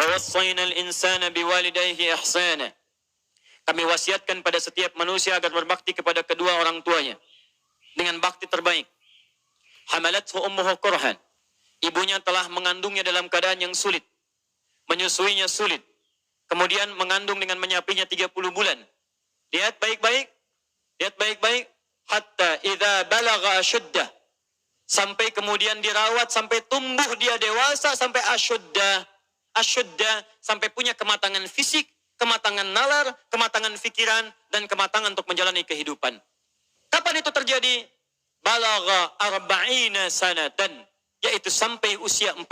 Wa wassaynal insana biwalidayhi ihsana. Kami wasiatkan pada setiap manusia agar berbakti kepada kedua orang tuanya dengan bakti terbaik. Hamalathu ummuhu kurhan. Ibunya telah mengandungnya dalam keadaan yang sulit. Menyusuinya sulit. Kemudian mengandung dengan menyapinya 30 bulan. Lihat baik-baik. Lihat baik-baik. Hatta idza balagha ashuddah. Sampai kemudian dirawat, sampai tumbuh dia dewasa, sampai asyuddah. Asyuddah, sampai punya kematangan fisik, kematangan nalar, kematangan fikiran, dan kematangan untuk menjalani kehidupan. Kapan itu terjadi? Balagha arba'ina sanatan. Yaitu sampai usia 40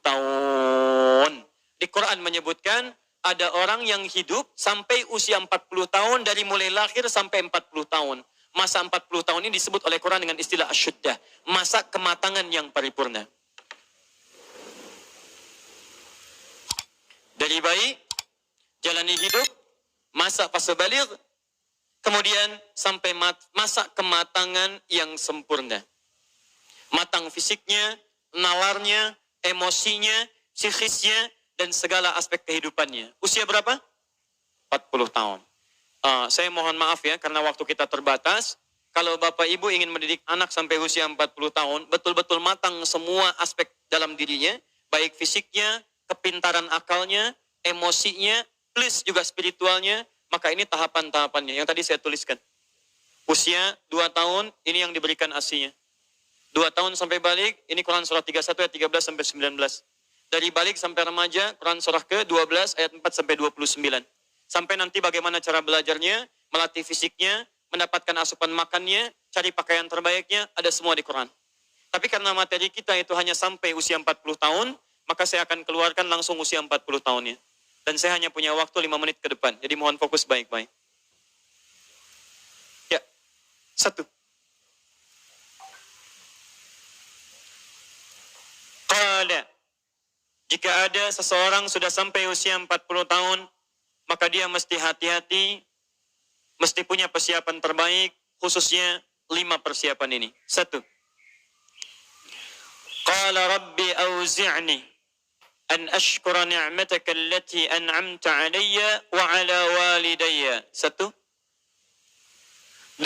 tahun. Di Quran menyebutkan, ada orang yang hidup sampai usia 40 tahun dari mulai lahir sampai 40 tahun. Masa 40 tahun ini disebut oleh Quran dengan istilah asyuddah. Masa kematangan yang paripurna. Dari bayi, jalani hidup, masa fase baligh, kemudian sampai masa kematangan yang sempurna. Matang fisiknya, nalarnya, emosinya, psikisnya, dan segala aspek kehidupannya. Usia berapa? 40 tahun. Saya mohon maaf ya, karena waktu kita terbatas. Kalau Bapak Ibu ingin mendidik anak sampai usia 40 tahun, betul-betul matang semua aspek dalam dirinya, baik fisiknya, kepintaran akalnya, emosinya, plus juga spiritualnya, maka ini tahapan-tahapannya yang tadi saya tuliskan. Usia 2 tahun, ini yang diberikan ASI-nya. 2 tahun sampai balik, ini Quran surah 31 ayat 13 sampai 19. Dari balik sampai remaja, Quran surah ke-12 ayat 4 sampai 29. Sampai nanti bagaimana cara belajarnya, melatih fisiknya, mendapatkan asupan makannya, cari pakaian terbaiknya, ada semua di Quran. Tapi karena materi kita itu hanya sampai usia 40 tahun, maka saya akan keluarkan langsung usia 40 tahunnya. Dan saya hanya punya waktu 5 menit ke depan, jadi mohon fokus baik-baik. Ya, 1. Qala. Jika ada seseorang sudah sampai usia 40 tahun, maka dia mesti hati-hati, mesti punya persiapan terbaik, khususnya 5 persiapan ini. 1. Qala rabbi auzi'ni an ashkura ni'mataka allati an'amta 'alayya wa 'ala walidayya. 1. 2.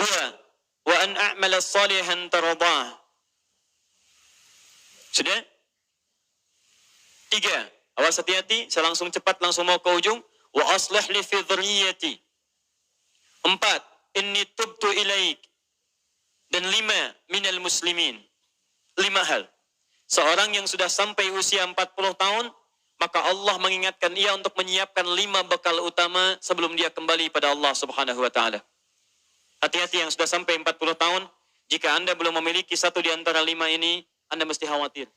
Wa an a'mala salihan tardah. Sudah? 3. Awas hati-hati, saya langsung cepat, langsung mau ke ujung. Wa aslih li fi dhurriyyati. 4. Inni tubtu ilaik. Dan 5. Minal muslimin. 5 hal. Seorang yang sudah sampai usia 40 tahun, maka Allah mengingatkan ia untuk menyiapkan 5 bekal utama sebelum dia kembali pada Allah Subhanahu wa ta'ala. Hati-hati yang sudah sampai 40 tahun, jika Anda belum memiliki satu di antara 5 ini, Anda mesti khawatir.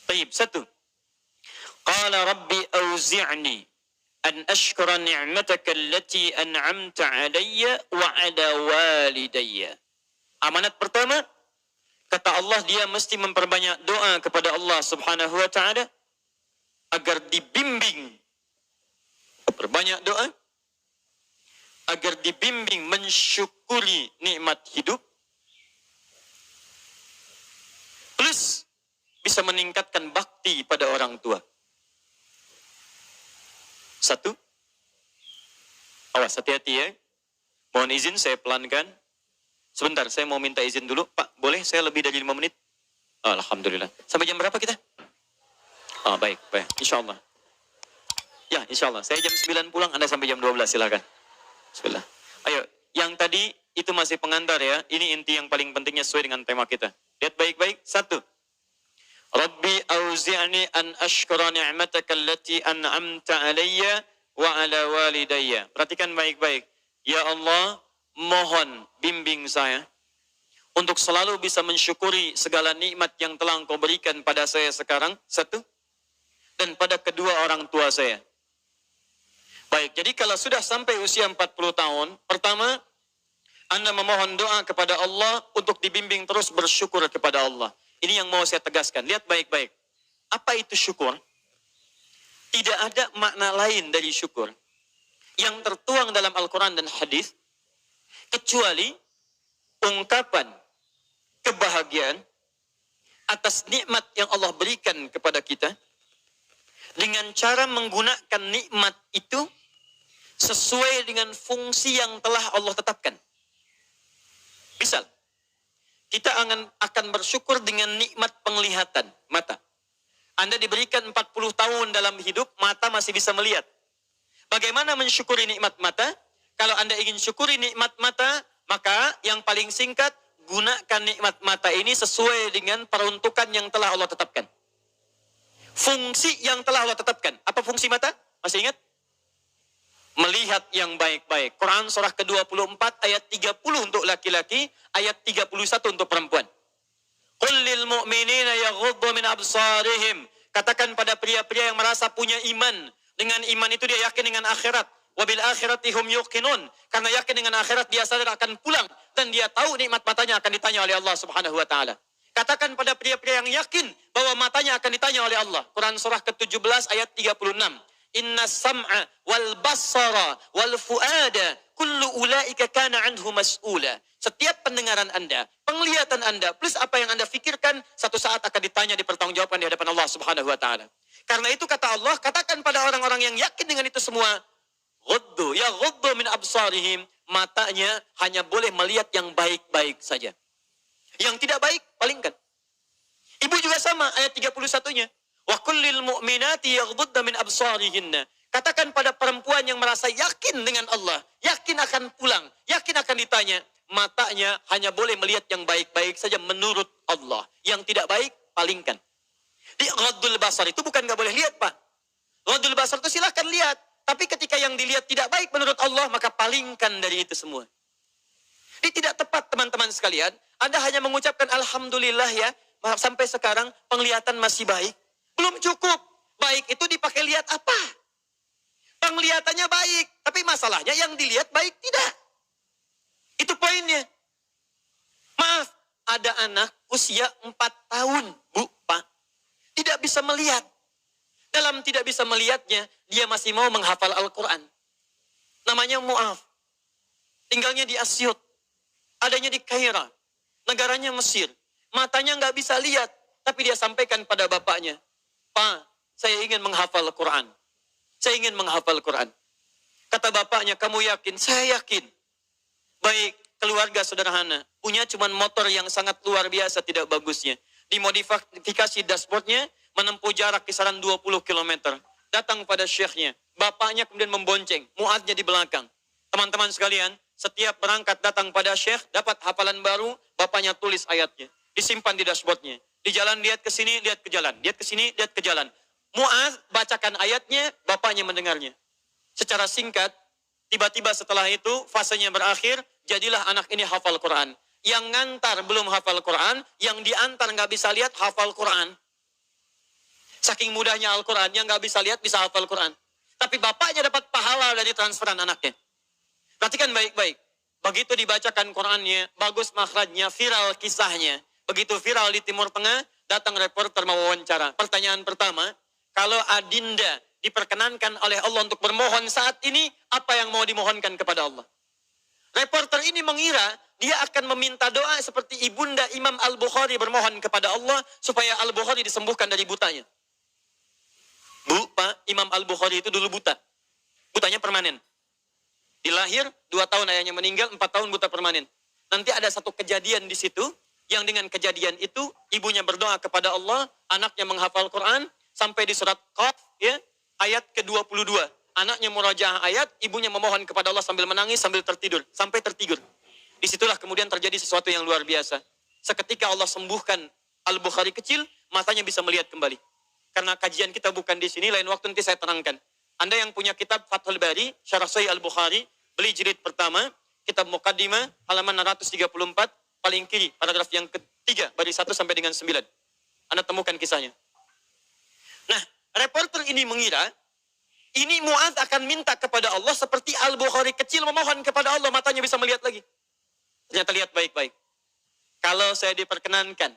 Baik, 1. Qala rabbi auzi'ni an ashkura ni'mataka allati an'amta 'alayya wa 'ala walidayya. Amanat pertama, kata Allah, dia mesti memperbanyak doa kepada Allah Subhanahu wa ta'ala agar dibimbing. Perbanyak doa agar dibimbing mensyukuri nikmat hidup, plus bisa meningkatkan bakti pada orang tua. 1. Awas, hati-hati ya. Mohon izin saya pelankan. Sebentar, saya mau minta izin dulu. Pak, boleh saya lebih dari 5 menit? Alhamdulillah. Sampai jam berapa kita? Baik. Insya Allah. Ya, insya Allah. Saya jam 9 pulang, Anda sampai jam 12, silakan. Bismillah. Ayo, yang tadi itu masih pengantar ya. Ini inti yang paling pentingnya sesuai dengan tema kita. Lihat baik-baik. 1. Rabbi auzi'ni an ashkura ni'mataka allati an'amta 'alayya wa 'ala walidayya. Perhatikan baik-baik. Ya Allah, mohon bimbing saya untuk selalu bisa mensyukuri segala nikmat yang telah Engkau berikan pada saya sekarang, 1, dan pada kedua orang tua saya. Baik, jadi kalau sudah sampai usia 40 tahun, pertama, Anda memohon doa kepada Allah untuk dibimbing terus bersyukur kepada Allah. Ini yang mau saya tegaskan. Lihat baik-baik. Apa itu syukur? Tidak ada makna lain dari syukur yang tertuang dalam Al-Quran dan hadis kecuali ungkapan kebahagiaan atas nikmat yang Allah berikan kepada kita, dengan cara menggunakan nikmat itu sesuai dengan fungsi yang telah Allah tetapkan. Misal, kita akan bersyukur dengan nikmat penglihatan mata. Anda diberikan 40 tahun dalam hidup, mata masih bisa melihat. Bagaimana mensyukuri nikmat mata? Kalau Anda ingin syukuri nikmat mata, maka yang paling singkat, gunakan nikmat mata ini sesuai dengan peruntukan yang telah Allah tetapkan. Fungsi yang telah Allah tetapkan. Apa fungsi mata? Masih ingat? Melihat yang baik-baik. Quran surah ke-24 ayat 30 untuk laki-laki, ayat 31 untuk perempuan. Qul lil mu'minina yaghuddu min absarihim. Katakan pada pria-pria yang merasa punya iman. Dengan iman itu dia yakin dengan akhirat. Wabil akhirati hum yuqinun. Karena yakin dengan akhirat dia sadar akan pulang. Dan dia tahu nikmat matanya akan ditanya oleh Allah subhanahu wa ta'ala. Katakan pada pria-pria yang yakin bahwa matanya akan ditanya oleh Allah. Quran surah ke-17 ayat 36. Inna sam'a wal basara wal fuada kullu ulaika kana anhu mas'ula. Setiap pendengaran Anda, penglihatan Anda, plus apa yang Anda fikirkan, satu saat akan ditanya, dipertanggungjawabkan di hadapan Allah subhanahu wa ta'ala. Karena itu kata Allah, katakan pada orang-orang yang yakin dengan itu semua, ghuddu min absarihim, matanya hanya boleh melihat yang baik-baik saja. Yang tidak baik, palingkan. Ibu juga sama, ayat 31-nya. Wa kullil mu'minati yaghdudna min absarihinna. Katakan pada perempuan yang merasa yakin dengan Allah, yakin akan pulang, yakin akan ditanya, matanya hanya boleh melihat yang baik-baik saja menurut Allah. Yang tidak baik, palingkan. Di ghaddul basar itu bukan nggak boleh lihat, Pak. Ghaddul basar itu silahkan lihat. Tapi ketika yang dilihat tidak baik menurut Allah, maka palingkan dari itu semua. Ini tidak tepat, teman-teman sekalian. Anda hanya mengucapkan Alhamdulillah ya, sampai sekarang penglihatan masih baik. Belum cukup. Baik itu dipakai lihat apa? Penglihatannya baik, tapi masalahnya yang dilihat baik tidak. Itu poinnya. Maaf, ada anak usia 4 tahun, Bu, Pak. Tidak bisa melihat. Dalam tidak bisa melihatnya, dia masih mau menghafal Al-Quran. Namanya Mu'af. Tinggalnya di Asyut. Adanya di Kaira. Negaranya Mesir. Matanya nggak bisa lihat. Tapi dia sampaikan pada bapaknya. Pak, saya ingin menghafal Al-Quran. Saya ingin menghafal Al-Quran. Kata bapaknya, kamu yakin? Saya yakin. Baik, keluarga sederhana. Punya cuman motor yang sangat luar biasa tidak bagusnya. Dimodifikasi dashboardnya, menempuh jarak kisaran 20 km. Datang pada syekhnya. Bapaknya kemudian membonceng. Mu'adnya di belakang. Teman-teman sekalian, setiap berangkat datang pada syekh, dapat hafalan baru, bapaknya tulis ayatnya. Disimpan di dashboardnya. Di jalan lihat ke sini, lihat ke jalan. Lihat ke sini, lihat ke jalan. Mu'adz bacakan ayatnya, bapaknya mendengarnya. Secara singkat, tiba-tiba setelah itu, fasenya berakhir, jadilah anak ini hafal Quran. Yang ngantar belum hafal Quran, yang diantar nggak bisa lihat, hafal Quran. Saking mudahnya Al-Quran, yang nggak bisa lihat, bisa hafal Quran. Tapi bapaknya dapat pahala dari transferan anaknya. Perhatikan baik-baik. Begitu dibacakan Qurannya, bagus makhrajnya, viral kisahnya. Begitu viral di Timur Tengah, datang reporter mewawancara. Pertanyaan pertama, kalau Adinda diperkenankan oleh Allah untuk bermohon saat ini, apa yang mau dimohonkan kepada Allah? Reporter ini mengira dia akan meminta doa seperti ibunda Imam Al-Bukhari bermohon kepada Allah supaya Al-Bukhari disembuhkan dari butanya. Bu, Pak, Imam Al-Bukhari itu dulu buta. Butanya permanen. Dilahir, 2 tahun ayahnya meninggal, 4 tahun buta permanen. Nanti ada satu kejadian di situ, yang dengan kejadian itu, ibunya berdoa kepada Allah, anaknya menghafal Quran, sampai di surat Qaf, ya, ayat ke-22. Anaknya murajaah ayat, ibunya memohon kepada Allah sambil menangis, sambil tertidur. Sampai tertidur. Disitulah kemudian terjadi sesuatu yang luar biasa. Seketika Allah sembuhkan Al-Bukhari kecil, matanya bisa melihat kembali. Karena kajian kita bukan di sini, lain waktu nanti saya terangkan. Anda yang punya kitab Fathul Bari, Syarah Sahih Al-Bukhari, beli jilid pertama, kitab Muqaddimah, halaman 634, paling kiri, paragraf yang ketiga, baris 1 sampai dengan 9. Anda temukan kisahnya. Nah, reporter ini mengira, ini Mu'adz akan minta kepada Allah seperti Al-Bukhari kecil memohon kepada Allah, matanya bisa melihat lagi. Ternyata lihat baik-baik. Kalau saya diperkenankan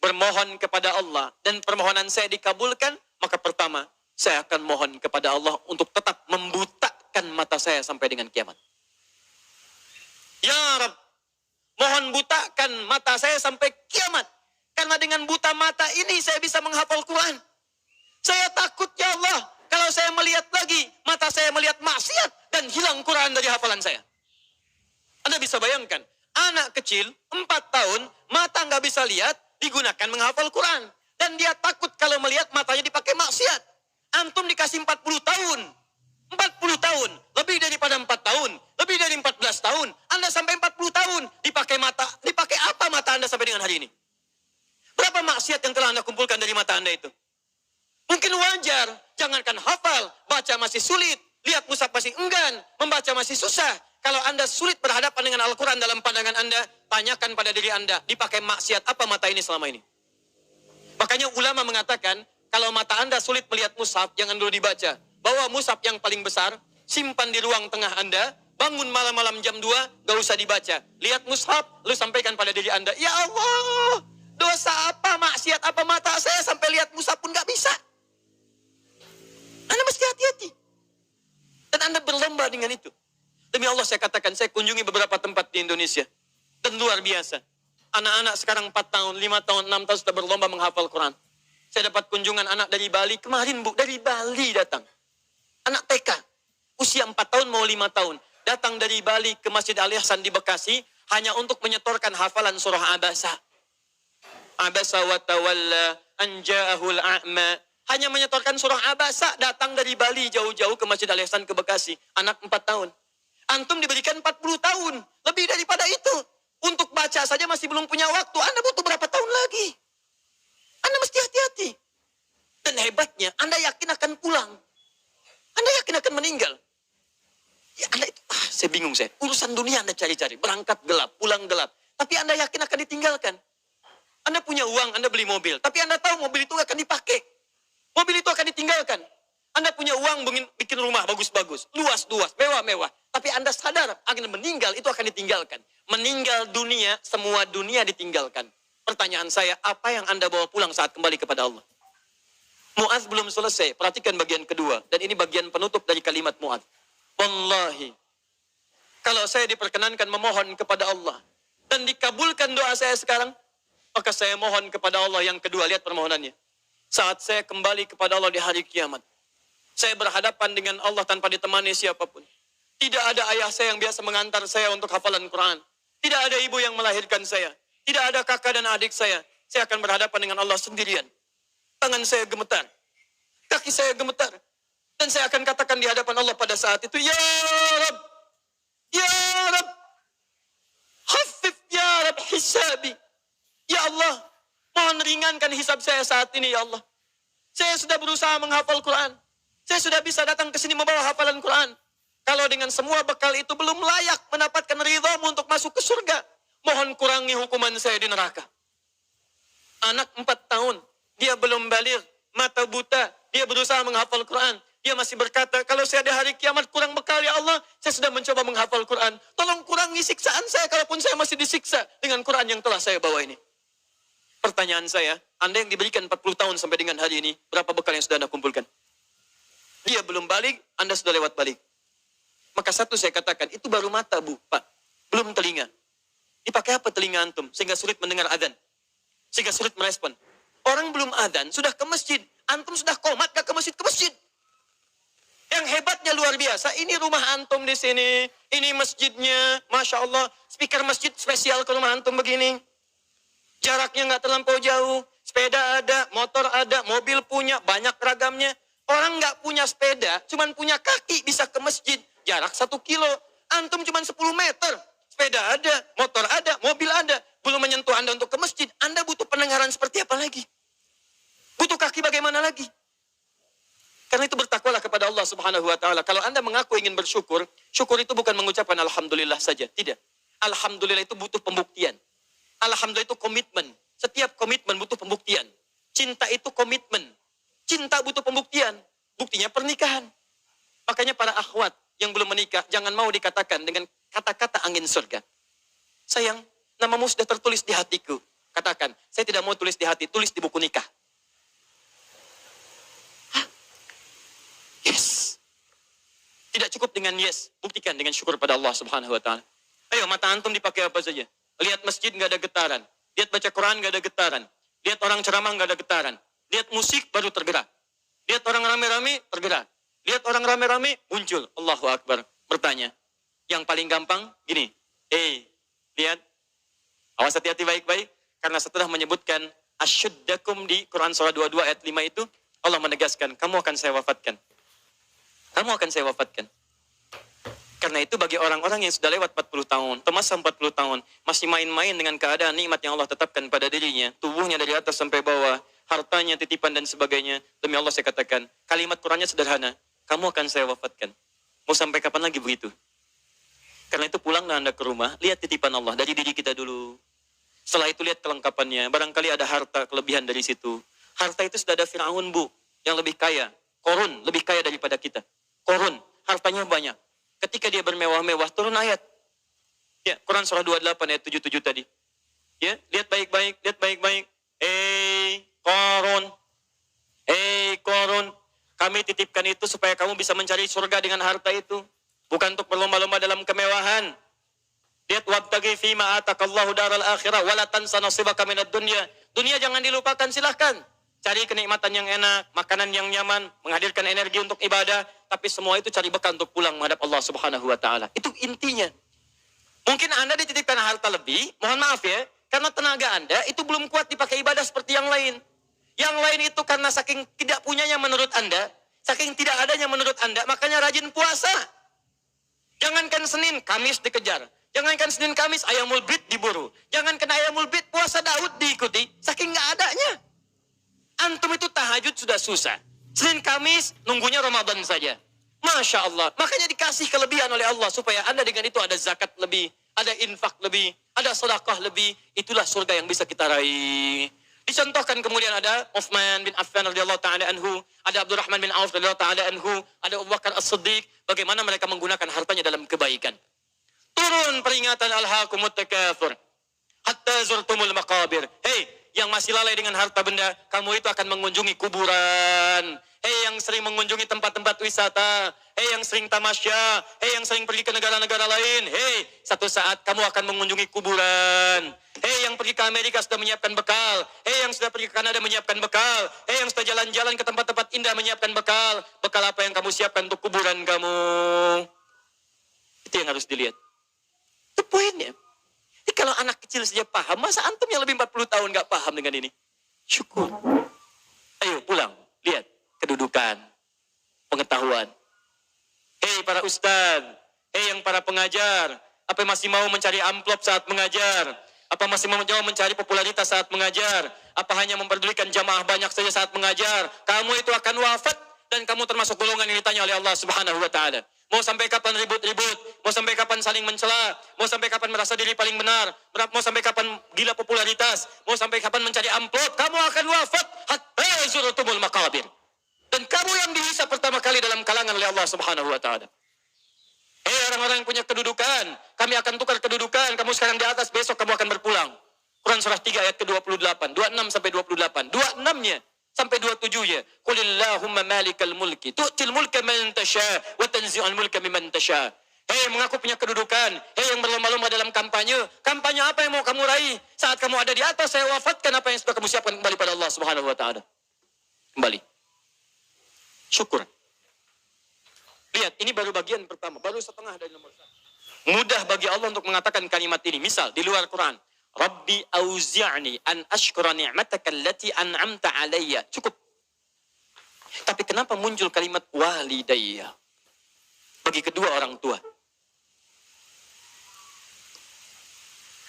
bermohon kepada Allah dan permohonan saya dikabulkan, maka pertama, saya akan mohon kepada Allah untuk tetap membutakan mata saya sampai dengan kiamat. Ya Rabb, mohon butakan mata saya sampai kiamat. Karena dengan buta mata ini saya bisa menghafal Quran. Saya takut ya Allah, akan hilang Quran dari hafalan saya. Anda bisa bayangkan, anak kecil 4 tahun, mata nggak bisa lihat, digunakan menghafal Quran. Dan dia takut kalau melihat matanya dipakai maksiat. Antum dikasih 40 tahun. 40 tahun, lebih daripada 4 tahun, lebih dari 14 tahun. Anda sampai 40 tahun, dipakai mata. Dipakai apa mata Anda sampai dengan hari ini? Berapa maksiat yang telah Anda kumpulkan dari mata Anda itu? Mungkin wajar, jangankan hafal, baca masih sulit, lihat mushaf masih enggan, membaca masih susah. Kalau Anda sulit berhadapan dengan Al-Quran dalam pandangan Anda, tanyakan pada diri Anda, dipakai maksiat apa mata ini selama ini? Makanya ulama mengatakan, kalau mata Anda sulit melihat mushaf, jangan dulu dibaca. Bawa mushaf yang paling besar, simpan di ruang tengah Anda, bangun malam-malam jam 2, gak usah dibaca. Lihat mushaf, lu sampaikan pada diri Anda, ya Allah, dosa apa, maksiat apa mata saya sampai lihat mushaf pun gak bisa. Anda mesti hati-hati. Dan Anda berlomba dengan itu. Demi Allah saya katakan, saya kunjungi beberapa tempat di Indonesia. Dan luar biasa. Anak-anak sekarang 4 tahun, 5 tahun, 6 tahun sudah berlomba menghafal Quran. Saya dapat kunjungan anak dari Bali. Kemarin Bu, dari Bali datang. Anak TK. Usia 4 tahun mau 5 tahun. Datang dari Bali ke Masjid Al-Ihsan di Bekasi. Hanya untuk menyetorkan hafalan surah Abasa. Abasa wa tawalla anja'ahul a'ma. Hanya menyetorkan surah Abasa, datang dari Bali jauh-jauh ke Masjid Al-Ihsan ke Bekasi. Anak 4 tahun. Antum diberikan 40 tahun. Lebih daripada itu. Untuk baca saja masih belum punya waktu. Anda butuh berapa tahun lagi? Anda mesti hati-hati. Dan hebatnya, Anda yakin akan pulang. Anda yakin akan meninggal. Ya Anda itu, saya bingung saya. Urusan dunia Anda cari-cari. Berangkat gelap, pulang gelap. Tapi Anda yakin akan ditinggalkan. Anda punya uang, Anda beli mobil. Tapi Anda tahu mobil itu akan dipakai. Mobil itu akan ditinggalkan. Anda punya uang bikin rumah bagus-bagus. Luas-luas, mewah-mewah. Tapi Anda sadar akan meninggal itu akan ditinggalkan. Meninggal dunia, semua dunia ditinggalkan. Pertanyaan saya, apa yang Anda bawa pulang saat kembali kepada Allah? Mu'adz belum selesai. Perhatikan bagian kedua. Dan ini bagian penutup dari kalimat Mu'adz. Wallahi, kalau saya diperkenankan memohon kepada Allah dan dikabulkan doa saya sekarang, maka saya mohon kepada Allah yang kedua. Lihat permohonannya. Saat saya kembali kepada Allah di hari kiamat, saya berhadapan dengan Allah tanpa ditemani siapapun. Tidak ada ayah saya yang biasa mengantar saya untuk hafalan Quran. Tidak ada ibu yang melahirkan saya. Tidak ada kakak dan adik saya. Saya akan berhadapan dengan Allah sendirian. Tangan saya gemetar. Kaki saya gemetar. Dan saya akan katakan di hadapan Allah pada saat itu, Ya Rab, Ya Rab, Khafif Ya Rab hisabi. Ya Allah, mohon ringankan hisab saya saat ini ya Allah. Saya sudah berusaha menghafal Quran. Saya sudah bisa datang ke sini membawa hafalan Quran. Kalau dengan semua bekal itu belum layak mendapatkan ridhamu untuk masuk ke surga, mohon kurangi hukuman saya di neraka. Anak 4 tahun, dia belum baligh, mata buta, dia berusaha menghafal Quran. Dia masih berkata, kalau saya di hari kiamat kurang bekal ya Allah, saya sudah mencoba menghafal Quran. Tolong kurangi siksaan saya, kalaupun saya masih disiksa dengan Quran yang telah saya bawa ini. Pertanyaan saya, Anda yang diberikan 40 tahun sampai dengan hari ini, berapa bekal yang sudah Anda kumpulkan? Dia belum balik, Anda sudah lewat balik. Maka satu saya katakan, itu baru mata Bu, Pak. Belum telinga. Dipakai apa telinga antum? Sehingga sulit mendengar adzan. Sehingga sulit merespon. Orang belum adzan, sudah ke masjid. Antum sudah komat, gak ke masjid, ke masjid. Yang hebatnya luar biasa, ini rumah antum di sini. Ini masjidnya, Masya Allah. Speaker masjid spesial ke rumah antum begini. Jaraknya gak terlampau jauh. Sepeda ada, motor ada, mobil punya, banyak ragamnya. Orang gak punya sepeda, cuman punya kaki bisa ke masjid. Jarak 1 kilo, antum cuma 10 meter. Sepeda ada, motor ada, mobil ada. Belum menyentuh Anda untuk ke masjid. Anda butuh pendengaran seperti apa lagi? Butuh kaki bagaimana lagi? Karena itu bertakwalah kepada Allah Subhanahu wa Ta'ala. Kalau Anda mengaku ingin bersyukur, syukur itu bukan mengucapkan Alhamdulillah saja. Tidak. Alhamdulillah itu butuh pembuktian. Alhamdulillah itu komitmen. Setiap komitmen butuh pembuktian. Cinta itu komitmen. Cinta butuh pembuktian. Buktinya pernikahan. Makanya para akhwat yang belum menikah, jangan mau dikatakan dengan kata-kata angin surga. Sayang, namamu sudah tertulis di hatiku. Katakan, saya tidak mau tulis di hati, tulis di buku nikah. Hah? Yes. Tidak cukup dengan yes, buktikan dengan syukur pada Allah Subhanahu wa Ta'ala. Ayo, mata antum dipakai apa saja. Lihat masjid nggak ada getaran. Lihat baca Quran nggak ada getaran. Lihat orang ceramah nggak ada getaran. Lihat musik baru tergerak. Lihat orang rame-rame tergerak. Lihat orang rame-rame muncul. Allahu Akbar. bertanya. Yang paling gampang gini. Lihat. Awas hati-hati baik-baik. Karena setelah menyebutkan asyuddakum di Quran surah 22 ayat 5 itu, Allah menegaskan, kamu akan saya wafatkan. Kamu akan saya wafatkan. Karena itu bagi orang-orang yang sudah lewat 40 tahun, termasuk 40 tahun, masih main-main dengan keadaan nikmat yang Allah tetapkan pada dirinya, tubuhnya dari atas sampai bawah, hartanya, titipan dan sebagainya, demi Allah saya katakan, kalimat Qurannya sederhana, kamu akan saya wafatkan. Mau sampai kapan lagi begitu? Karena itu pulanglah Anda ke rumah, lihat titipan Allah dari diri kita dulu. Setelah itu lihat kelengkapannya, barangkali ada harta kelebihan dari situ. Harta itu sudah ada Fir'aun, Bu, yang lebih kaya. Korun lebih kaya daripada kita. Korun, hartanya banyak. Ketika dia bermewah-mewah, turun ayat. Ya, Quran surah 28 ayat 77 tadi. Ya, lihat baik-baik, lihat baik-baik. Korun. Korun. Kami titipkan itu supaya kamu bisa mencari surga dengan harta itu. Bukan untuk berlomba-lomba dalam kemewahan. Lihat wabtaghi fima atakallahu daral akhirah wala tansa nasibaka minad dunya. Dunia jangan dilupakan, silahkan. Cari kenikmatan yang enak, makanan yang nyaman, menghadirkan energi untuk ibadah, tapi semua itu cari bekal untuk pulang menghadap Allah Subhanahu wa taala. Itu intinya. Mungkin Anda dititipkan harta lebih, mohon maaf ya, karena tenaga Anda itu belum kuat dipakai ibadah seperti yang lain. Yang lain itu karena saking tidak punyanya menurut Anda, saking tidak adanya menurut Anda, makanya rajin puasa. Jangankan Senin, Kamis dikejar. Jangankan Senin, Kamis, ayamul bid diburu. Jangankan ayamul bid, puasa Daud diikuti. Saking nggak adanya. Antum itu tahajud sudah susah. Senin, Kamis, nunggunya Ramadan saja. Masya Allah. Makanya dikasih kelebihan oleh Allah. Supaya Anda dengan itu ada zakat lebih. Ada infak lebih. Ada sedekah lebih. Itulah surga yang bisa kita raih. Dicontohkan kemudian ada Uthman bin Affan radhiyallahu ta'ala anhu. Ada Abdurrahman bin Auf radhiyallahu ta'ala anhu. Ada Abu Bakar As-Siddiq. Bagaimana mereka menggunakan hartanya dalam kebaikan. Turun peringatan alhaakumut takatsur. Hatta zurtumul maqabir. Hei, yang masih lalai dengan harta benda, kamu itu akan mengunjungi kuburan. Hei yang sering mengunjungi tempat-tempat wisata. Hei yang sering tamasya. Hei yang sering pergi ke negara-negara lain. Hei, satu saat kamu akan mengunjungi kuburan. Hei yang pergi ke Amerika sudah menyiapkan bekal. Hei yang sudah pergi ke Kanada menyiapkan bekal. Hei yang sudah jalan-jalan ke tempat-tempat indah menyiapkan bekal. Bekal apa yang kamu siapkan untuk kuburan kamu? Itu yang harus dilihat. Itu poinnya. Jadi kalau anak kecil saja paham, masa antum yang lebih 40 tahun gak paham dengan ini? Syukur. Ayo pulang, lihat kedudukan, pengetahuan. Hei para ustaz, hei yang para pengajar, apa masih mau mencari amplop saat mengajar? Apa masih mau mencari popularitas saat mengajar? Apa hanya memperdulikan jamaah banyak saja saat mengajar? Kamu itu akan wafat dan kamu termasuk golongan yang ditanya oleh Allah Subhanahu wa taala. Mau sampai kapan ribut-ribut? Mau sampai kapan saling mencela? Mau sampai kapan merasa diri paling benar? Mau sampai kapan gila popularitas? Mau sampai kapan mencari amplop? Kamu akan wafat hatta zurtumul maqabir. Dan kamu yang dihisab pertama kali dalam kalangan oleh Allah Subhanahu wa taala. Hei orang-orang yang punya kedudukan, kami akan tukar kedudukan. Kamu sekarang di atas, besok kamu akan berpulang. Quran surah 3 ayat ke-28, 26 sampai 28. 26-nya sampai 27-nya. Qulillahumma malikal mulki, tu'til mulka man tasha wa tanzi'ul mulka mimman tasha. Hei yang mengaku punya kedudukan, hei yang berlomba-lomba dalam kampanye. Kampanye apa yang mau kamu raih? Saat kamu ada di atas, saya wafatkan apa yang sudah kamu siapkan kembali pada Allah Subhanahu wa taala. Kembali. Syukur. Lihat, ini baru bagian pertama, baru setengah dari nomor 1. Mudah bagi Allah untuk mengatakan kalimat ini. Misal, di luar Quran. Rabbi auzi'ni an ashkura ni'mataka allati an'amta alayya. Cukup. Tapi kenapa muncul kalimat walidayya? Bagi kedua orang tua.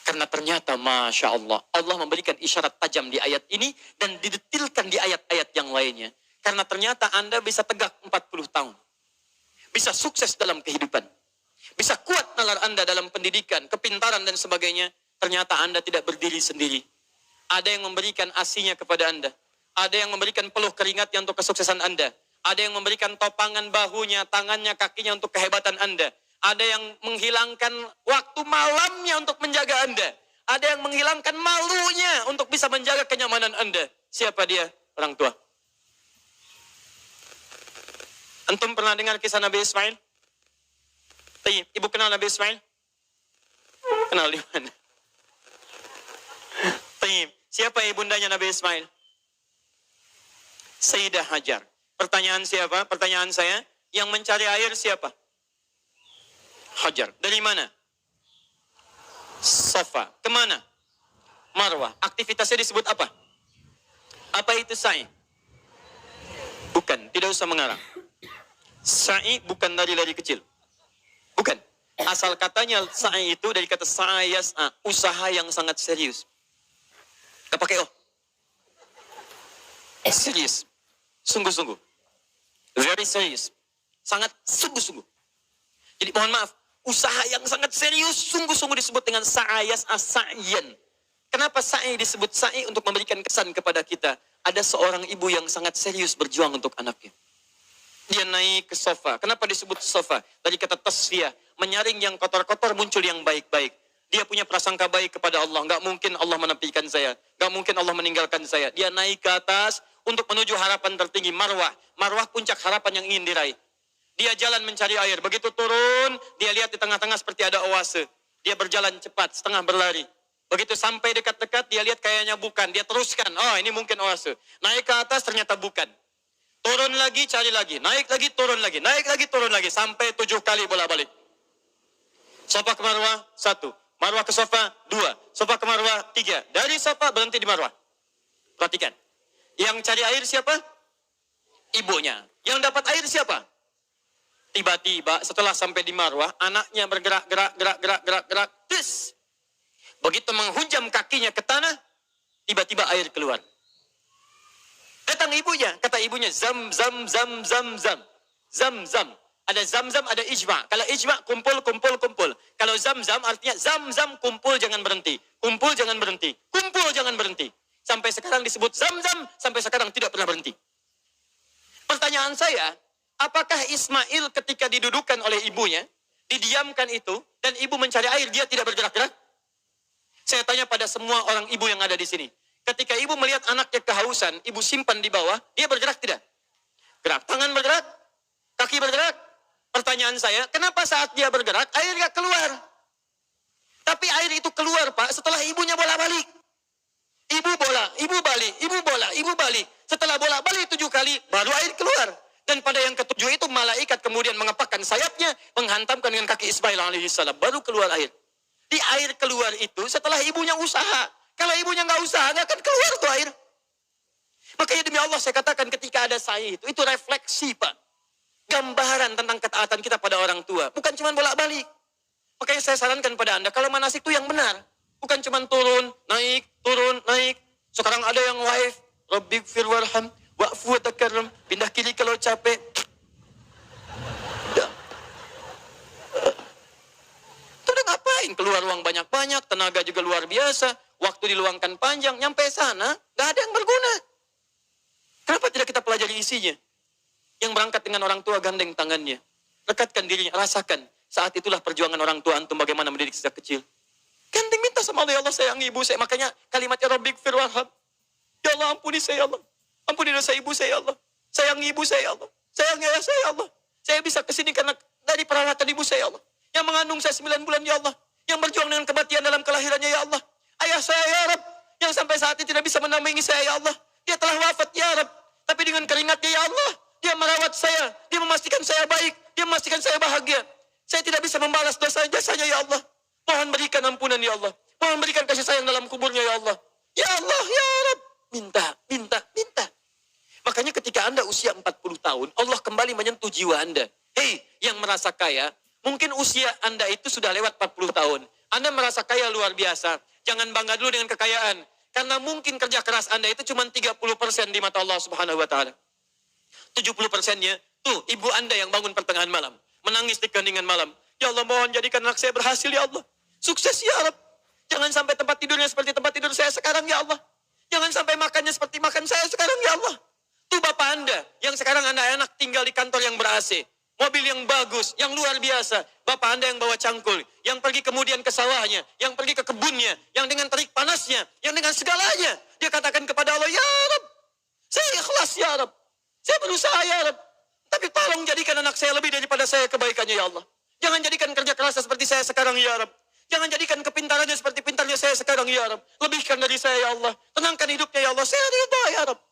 Karena ternyata, Masya Allah, Allah memberikan isyarat tajam di ayat ini dan didetilkan di ayat-ayat yang lainnya. Karena ternyata Anda bisa tegak 40 tahun. Bisa sukses dalam kehidupan. Bisa kuat nalar Anda dalam pendidikan, kepintaran dan sebagainya. Ternyata Anda tidak berdiri sendiri. Ada yang memberikan asinya kepada Anda. Ada yang memberikan peluh keringatnya untuk kesuksesan Anda. Ada yang memberikan topangan bahunya, tangannya, kakinya untuk kehebatan Anda. Ada yang menghilangkan waktu malamnya untuk menjaga Anda. Ada yang menghilangkan malunya untuk bisa menjaga kenyamanan Anda. Siapa dia? Orang tua. Antum pernah dengar kisah Nabi Ismail? Ibu kenal Nabi Ismail? Kenal di mana? Siapa ibundanya Nabi Ismail? Sayyidah Hajar. Pertanyaan siapa? Pertanyaan saya, yang mencari air siapa? Hajar. Dari mana? Safa. Kemana? Marwah. Aktivitasnya disebut apa? Apa itu sa'i? Bukan, tidak usah mengarang. Sa'i bukan lari-lari kecil. Bukan. Asal katanya sa'i itu dari kata sa'ayas'a, usaha yang sangat serius. Gak pakai oh. Serius. Sungguh-sungguh. Very serious. Sangat sungguh-sungguh. Jadi mohon maaf, usaha yang sangat serius, sungguh-sungguh disebut dengan sa'ayas'a sa'yan. Kenapa sa'i disebut sa'i? Untuk memberikan kesan kepada kita. Ada seorang ibu yang sangat serius berjuang untuk anaknya. Dia naik ke sofa. Kenapa disebut sofa? Dari kata tasfiyah. Menyaring yang kotor-kotor, muncul yang baik-baik. Dia punya prasangka baik kepada Allah. Gak mungkin Allah menepikan saya. Gak mungkin Allah meninggalkan saya. Dia naik ke atas untuk menuju harapan tertinggi. Marwah. Marwah puncak harapan yang ingin diraih. Dia jalan mencari air. Begitu turun, dia lihat di tengah-tengah seperti ada oase. Dia berjalan cepat, setengah berlari. Begitu sampai dekat-dekat, dia lihat kayaknya bukan. Dia teruskan, oh ini mungkin oase. Naik ke atas, ternyata bukan. Turun lagi, cari lagi. Naik lagi, turun lagi. Naik lagi, turun lagi. Sampai 7 kali bolak-balik. Sofa ke Marwah, 1. Marwah ke sofa, 2. Sofa ke Marwah, 3. Dari sofa berhenti di Marwah. Perhatikan. Yang cari air siapa? Ibunya. Yang dapat air siapa? Tiba-tiba setelah sampai di Marwah, anaknya bergerak, gerak. Terus. Begitu menghunjam kakinya ke tanah, tiba-tiba air keluar. Datang ibunya, kata ibunya, zam. Ada zam, ada ijma. Kalau ijma, kumpul. Kalau zam, artinya zam, kumpul jangan berhenti. Kumpul jangan berhenti. Sampai sekarang disebut zam, sampai sekarang tidak pernah berhenti. Pertanyaan saya, apakah Ismail ketika didudukan oleh ibunya, didiamkan itu, dan ibu mencari air, dia tidak bergerak-gerak? Saya tanya pada semua orang ibu yang ada di sini. Ketika ibu melihat anaknya kehausan, ibu simpan di bawah, dia bergerak tidak? Gerak. Tangan bergerak? Kaki bergerak? Pertanyaan saya, kenapa saat dia bergerak, air gak keluar? Tapi air itu keluar, Pak, setelah ibunya bolak-balik. Ibu balik. Setelah bolak-balik 7 kali, baru air keluar. Dan pada yang ke-7 itu, malaikat kemudian mengepakkan sayapnya, menghantamkan dengan kaki Ismail alaihissalam. Baru keluar air. Di air keluar itu setelah ibunya usaha. Kalau ibunya nggak usaha, nggak akan keluar tuh air. Makanya demi Allah saya katakan ketika ada sa'i itu refleksi Pak. Gambaran tentang ketaatan kita pada orang tua. Bukan cuma bolak-balik. Makanya saya sarankan pada Anda, kalau manasik itu yang benar. Bukan cuma turun, naik. Sekarang ada yang waif. Rabbighfir warham, wa'fu wa takarram. Pindah kiri kalau capek. Keluar uang banyak-banyak, tenaga juga luar biasa, waktu diluangkan panjang, nyampe sana, gak ada yang berguna. Kenapa tidak kita pelajari isinya? Yang berangkat dengan orang tua gandeng tangannya, rekatkan dirinya, rasakan. Saat itulah perjuangan orang tua antum bagaimana mendidik sejak kecil. Gandeng minta sama Allah, ya Allah sayang ibu saya. Makanya kalimatnya Rabbighfir warham. Ya Allah ampuni saya ya Allah. Ampuni dosa ibu saya ya Allah. Sayang ibu saya ya Allah. Sayang ayah saya ya Allah. Saya bisa kesini karena dari perawatan ibu saya ya Allah. Yang mengandung saya 9 bulan ya Allah. Yang berjuang dengan kematian dalam kelahirannya ya Allah. Ayah saya ya Rabb, yang sampai saat ini tidak bisa menampingi saya ya Allah. Dia telah wafat ya Rabb, tapi dengan keringatnya ya Allah, dia merawat saya, dia memastikan saya baik, dia memastikan saya bahagia. Saya tidak bisa membalas dosa jasanya ya Allah. Mohon berikan ampunan ya Allah. Mohon berikan kasih sayang dalam kuburnya ya Allah. Ya Allah ya Rabb, minta. Makanya ketika Anda usia 40 tahun, Allah kembali menyentuh jiwa Anda. Hei, yang merasa kaya, mungkin usia Anda itu sudah lewat 40 tahun. Anda merasa kaya luar biasa. Jangan bangga dulu dengan kekayaan. Karena mungkin kerja keras Anda itu cuma 30% di mata Allah subhanahu wa ta'ala. 70%-nya, tuh ibu Anda yang bangun pertengahan malam. Menangis di keheningan malam. Ya Allah mohon jadikan anak saya berhasil ya Allah. Sukses ya Rabb. Jangan sampai tempat tidurnya seperti tempat tidur saya sekarang ya Allah. Jangan sampai makannya seperti makan saya sekarang ya Allah. Tuh Bapak Anda yang sekarang Anda enak tinggal di kantor yang ber-AC. Mobil yang bagus, yang luar biasa. Bapak Anda yang bawa cangkul, yang pergi kemudian ke sawahnya, yang pergi ke kebunnya, yang dengan terik panasnya, yang dengan segalanya. Dia katakan kepada Allah, ya Rabb, saya ikhlas ya Rabb. Saya berusaha ya Rabb. Tapi tolong jadikan anak saya lebih daripada saya kebaikannya ya Allah. Jangan jadikan kerja keras seperti saya sekarang ya Rabb. Jangan jadikan kepintarannya seperti pintarnya saya sekarang ya Rabb. Lebihkan dari saya ya Allah. Tenangkan hidupnya ya Allah. Saya ridha ya Rabb.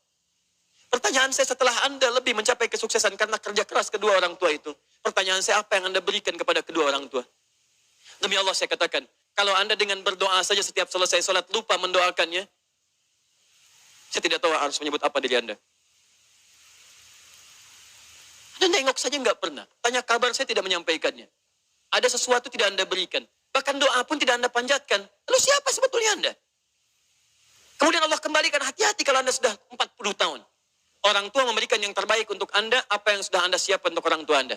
Pertanyaan saya setelah Anda lebih mencapai kesuksesan karena kerja keras kedua orang tua itu. Pertanyaan saya, apa yang Anda berikan kepada kedua orang tua? Demi Allah saya katakan, kalau Anda dengan berdoa saja setiap selesai sholat lupa mendoakannya, saya tidak tahu harus menyebut apa diri Anda. Anda nengok saja nggak pernah. Tanya kabar saya tidak menyampaikannya. Ada sesuatu tidak Anda berikan. Bahkan doa pun tidak Anda panjatkan. Lalu siapa sebetulnya Anda? Kemudian Allah kembalikan, hati-hati kalau Anda sudah 40 tahun. Orang tua memberikan yang terbaik untuk Anda, apa yang sudah Anda siapkan untuk orang tua Anda.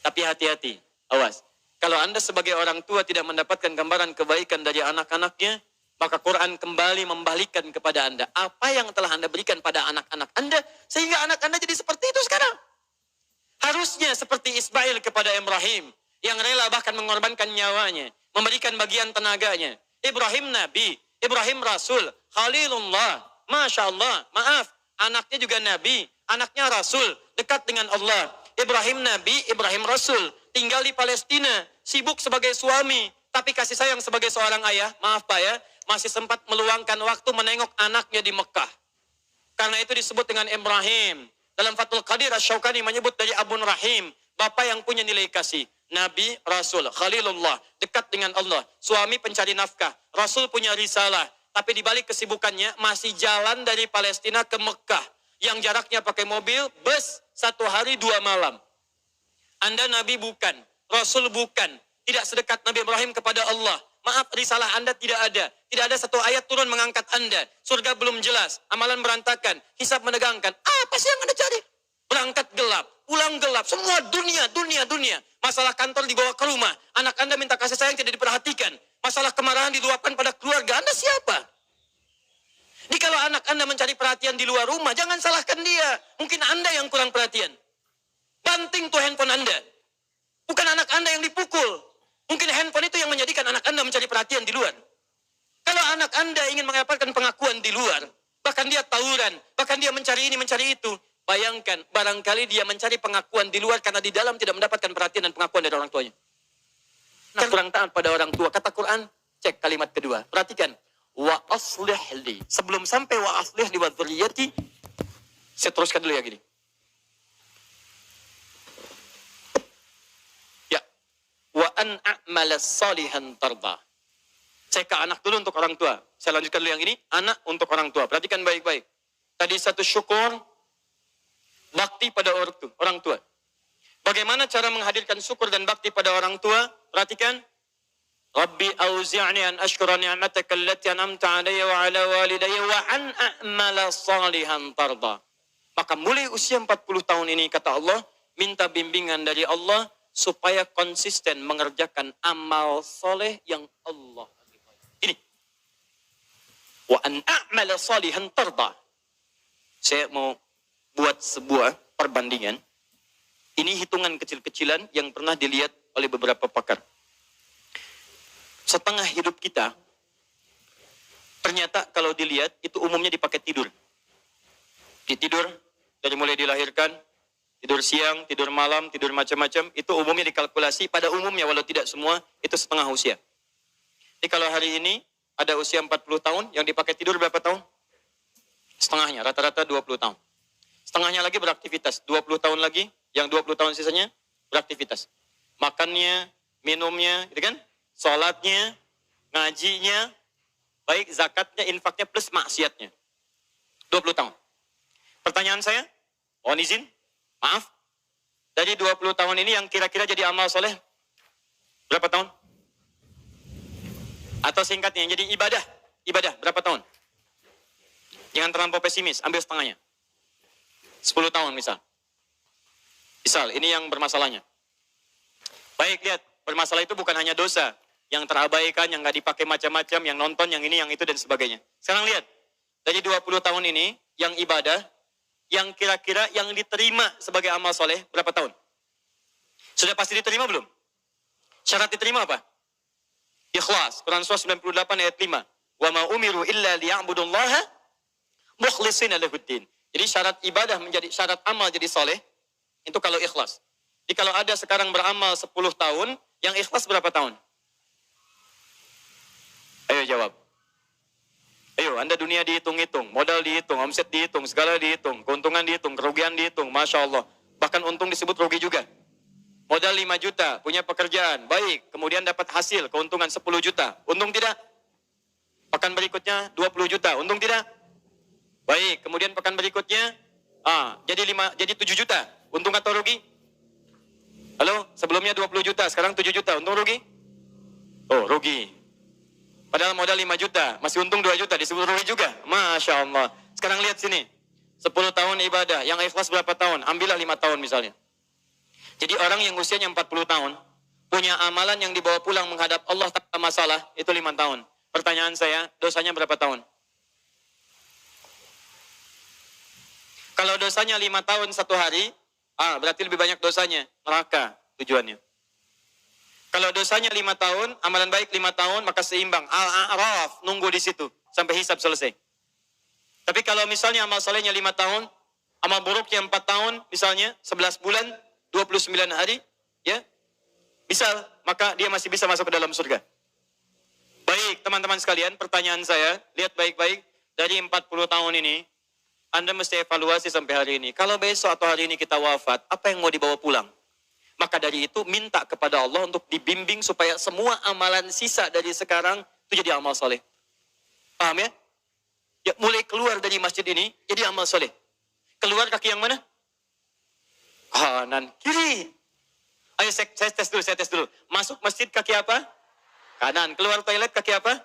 Tapi hati-hati, awas. Kalau Anda sebagai orang tua tidak mendapatkan gambaran kebaikan dari anak-anaknya, maka Quran kembali membalikkan kepada Anda. Apa yang telah Anda berikan pada anak-anak Anda, sehingga anak Anda jadi seperti itu sekarang. Harusnya seperti Ismail kepada Ibrahim, yang rela bahkan mengorbankan nyawanya, memberikan bagian tenaganya. Ibrahim Nabi, Ibrahim Rasul, Khalilullah, Masya Allah, maaf, anaknya juga Nabi, anaknya Rasul, dekat dengan Allah. Ibrahim Nabi, Ibrahim Rasul, tinggal di Palestina, sibuk sebagai suami, tapi kasih sayang sebagai seorang ayah, maaf Pak ya, masih sempat meluangkan waktu menengok anaknya di Mekah. Karena itu disebut dengan Ibrahim. Dalam Fathul Qadir Asy-Syaukani menyebut dari Abun Rahim, bapak yang punya nilai kasih. Nabi, Rasul, Khalilullah, dekat dengan Allah. Suami pencari nafkah, Rasul punya risalah. Tapi di balik kesibukannya masih jalan dari Palestina ke Mekah. Yang jaraknya pakai mobil, bus, 1 hari 2 malam. Anda Nabi bukan, Rasul bukan. Tidak sedekat Nabi Ibrahim kepada Allah. Maaf, risalah Anda tidak ada. Tidak ada satu ayat turun mengangkat Anda. Surga belum jelas, amalan berantakan, hisab menegangkan. Apa sih yang Anda cari? Berangkat gelap, pulang gelap, semua dunia. Masalah kantor dibawa ke rumah. Anak Anda minta kasih sayang tidak diperhatikan. Masalah kemarahan diluapkan pada keluarga. Anda siapa? Jadi kalau anak Anda mencari perhatian di luar rumah, jangan salahkan dia. Mungkin Anda yang kurang perhatian. Banting tuh handphone Anda. Bukan anak Anda yang dipukul. Mungkin handphone itu yang menjadikan anak Anda mencari perhatian di luar. Kalau anak Anda ingin mendapatkan pengakuan di luar, bahkan dia tawuran, bahkan dia mencari ini, mencari itu, bayangkan, barangkali dia mencari pengakuan di luar karena di dalam tidak mendapatkan perhatian dan pengakuan dari orang tuanya. Nah, kurang taat pada orang tua. Kata Quran, cek kalimat kedua. Perhatikan. Wa aslih li. Sebelum sampai wa aslih li wa dzurriyyati, saya teruskan dulu ya gini. Ya. Wa an a'mala salihan tarda. Saya ke anak dulu untuk orang tua. Saya lanjutkan dulu yang ini. Anak untuk orang tua. Perhatikan baik-baik. Tadi satu syukur, bakti pada orang tua. Bagaimana cara menghadirkan syukur dan bakti pada orang tua? Perhatikan. Rabbi auzi'ni an ashkura ni'mataka allati an'amta 'alayya wa 'ala walidayya wa an a'mala salihan tarda. Maka mulai usia 40 tahun ini kata Allah, minta bimbingan dari Allah supaya konsisten mengerjakan amal soleh yang Allah. Ini. Wa an a'mala salihan tarda. Saya mau buat sebuah perbandingan. Ini hitungan kecil-kecilan yang pernah dilihat oleh beberapa pakar. Setengah hidup kita, ternyata kalau dilihat, itu umumnya dipakai tidur. Tidur, dari mulai dilahirkan, tidur siang, tidur malam, tidur macam-macam, itu umumnya dikalkulasi, pada umumnya, walau tidak semua, itu setengah usia. Jadi kalau hari ini, ada usia 40 tahun, yang dipakai tidur berapa tahun? Setengahnya, rata-rata 20 tahun. Setengahnya lagi beraktivitas, 20 tahun lagi, yang 20 tahun sisanya, beraktivitas. Makannya, minumnya, gitu kan? Sholatnya, ngajinya, baik zakatnya, infaknya, plus maksiatnya. 20 tahun. Pertanyaan saya, mohon izin, maaf. Dari 20 tahun ini yang kira-kira jadi amal soleh, berapa tahun? Atau singkatnya, yang jadi ibadah, berapa tahun? Jangan terlampau pesimis, ambil setengahnya. 10 tahun misal. Misal, ini yang bermasalahnya. Baik, lihat, bermasalah itu bukan hanya dosa yang terabaikan, yang nggak dipakai macam-macam, yang nonton, yang ini, yang itu, dan sebagainya. Sekarang lihat, dari 20 tahun ini, yang ibadah, yang kira-kira yang diterima sebagai amal soleh, berapa tahun? Sudah pasti diterima belum? Syarat diterima apa? Ikhlas. Quran Surah 98 ayat 5. Wa ma umiru illa liya'budullaha mukhlishina lahuddin. Jadi syarat ibadah menjadi syarat amal jadi soleh, itu kalau ikhlas. Jadi kalau ada sekarang beramal 10 tahun, yang ikhlas berapa tahun? Ayo jawab. Ayo, Anda dunia dihitung-hitung, modal dihitung, omset dihitung, segala dihitung, keuntungan dihitung, kerugian dihitung, Masya Allah. Bahkan untung disebut rugi juga. Modal 5 juta, punya pekerjaan, baik. Kemudian dapat hasil, keuntungan 10 juta. Untung tidak? Pekan berikutnya 20 juta, untung tidak? Baik, kemudian pekan berikutnya, jadi 7 juta. Untung atau rugi? Halo, sebelumnya 20 juta, sekarang 7 juta, untung rugi? Oh, rugi. Padahal modal 5 juta, masih untung 2 juta, disebut rugi juga. Masya Allah. Sekarang lihat sini, 10 tahun ibadah, yang ikhlas berapa tahun? Ambillah 5 tahun misalnya. Jadi orang yang usianya 40 tahun, punya amalan yang dibawa pulang menghadap Allah tanpa masalah, itu 5 tahun. Pertanyaan saya, dosanya berapa tahun? Kalau dosanya 5 tahun 1 hari, berarti lebih banyak dosanya, neraka tujuannya. Kalau dosanya 5 tahun, amalan baik 5 tahun, maka seimbang. Al-A'raf, nunggu di situ, sampai hisab selesai. Tapi kalau misalnya amal solehnya 5 tahun, amal buruknya 4 tahun, misalnya 11 bulan, 29 hari, ya, misal, maka dia masih bisa masuk ke dalam surga. Baik, teman-teman sekalian, pertanyaan saya, lihat baik-baik, dari 40 tahun ini, Anda mesti evaluasi sampai hari ini. Kalau besok atau hari ini kita wafat, apa yang mau dibawa pulang? Maka dari itu, minta kepada Allah untuk dibimbing supaya semua amalan sisa dari sekarang, itu jadi amal soleh. Paham ya? Ya, mulai keluar dari masjid ini, jadi amal soleh. Keluar kaki yang mana? Kanan, kiri. Ayo saya tes dulu. Masuk masjid kaki apa? Kanan. Keluar toilet kaki apa?